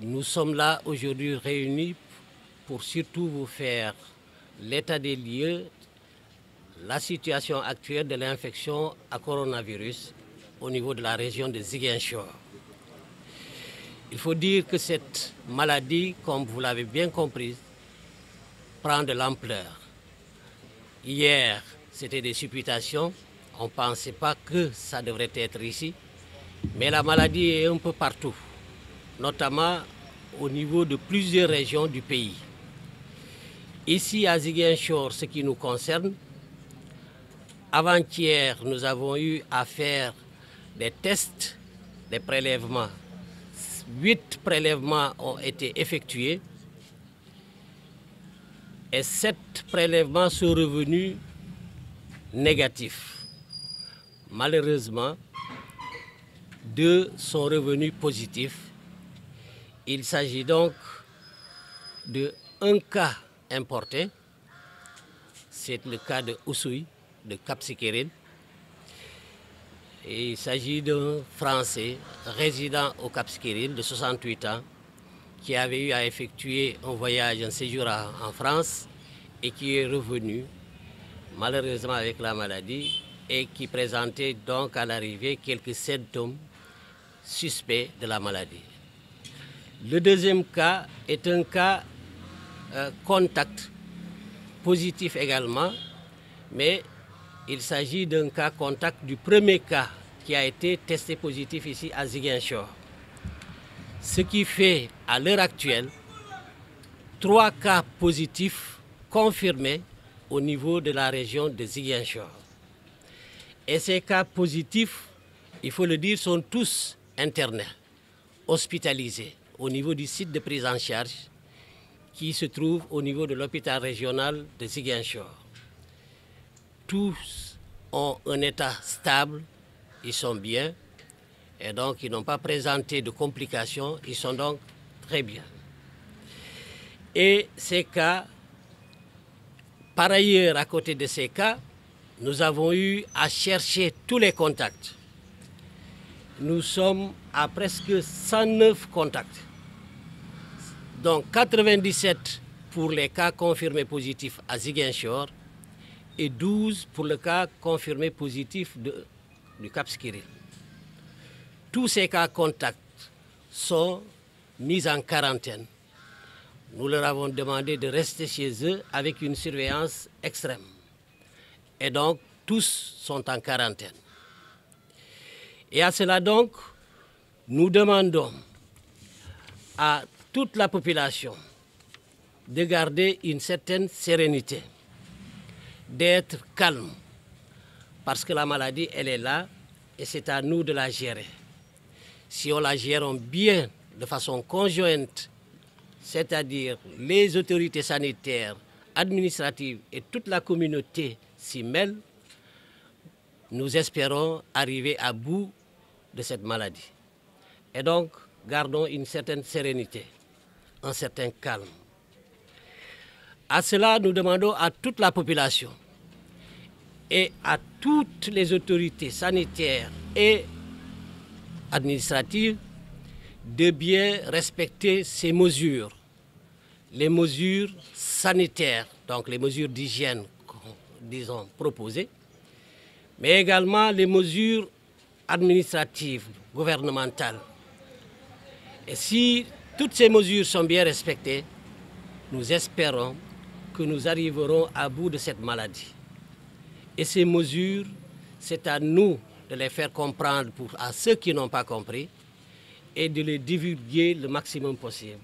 Nous sommes là aujourd'hui réunis pour surtout vous faire l'état des lieux, la situation actuelle de l'infection à coronavirus au niveau de la région de Ziguinchor. Il faut dire que cette maladie, comme vous l'avez bien compris, prend de l'ampleur. Hier, c'était des supputations. On ne pensait pas que ça devrait être ici. Mais la maladie est un peu partout, notamment au niveau de plusieurs régions du pays. Ici, à Ziguinchor, ce qui nous concerne, avant-hier, nous avons eu à faire des tests, des prélèvements. 8 prélèvements ont été effectués et 7 prélèvements sont revenus négatifs. Malheureusement, 2 sont revenus positifs. Il s'agit donc d'un cas importé. C'est le cas de Oussouye, de Cap Skirring. Et il s'agit d'un Français résident au Cap Skirring de 68 ans qui avait eu à effectuer un voyage, un séjour en France et qui est revenu malheureusement avec la maladie et qui présentait donc à l'arrivée quelques symptômes suspects de la maladie. Le deuxième cas est un cas contact positif également, mais il s'agit d'un cas contact du premier cas qui a été testé positif ici à Ziguinchor. Ce qui fait à l'heure actuelle 3 cas positifs confirmés au niveau de la région de Ziguinchor. Et ces cas positifs, il faut le dire, sont tous internés, hospitalisés au niveau du site de prise en charge qui se trouve au niveau de l'hôpital régional de Ziguinchor. Tous ont un état stable, ils sont bien et donc ils n'ont pas présenté de complications, ils sont donc très bien. Et ces cas, par ailleurs, à côté de ces cas, nous avons eu à chercher tous les contacts. Nous sommes à presque 109 contacts. Donc 97 pour les cas confirmés positifs à Ziguinchor et 12 pour le cas confirmé positif du Cap Skirring. Tous ces cas contacts sont mis en quarantaine. Nous leur avons demandé de rester chez eux avec une surveillance extrême. Et donc, tous sont en quarantaine. Et à cela donc, nous demandons à toute la population de garder une certaine sérénité, d'être calme, parce que la maladie, elle est là et c'est à nous de la gérer. Si on la gère bien, de façon conjointe, c'est-à-dire les autorités sanitaires, administratives et toute la communauté s'y mêlent, nous espérons arriver à bout de cette maladie. Et donc, gardons une certaine sérénité, un certain calme. À cela, nous demandons à toute la population et à toutes les autorités sanitaires et administratives de bien respecter ces mesures, les mesures sanitaires, donc les mesures d'hygiène, disons, proposées, mais également les mesures administratives, gouvernementales. Et si toutes ces mesures sont bien respectées, nous espérons que nous arriverons à bout de cette maladie. Et ces mesures, c'est à nous de les faire comprendre à ceux qui n'ont pas compris et de les divulguer le maximum possible.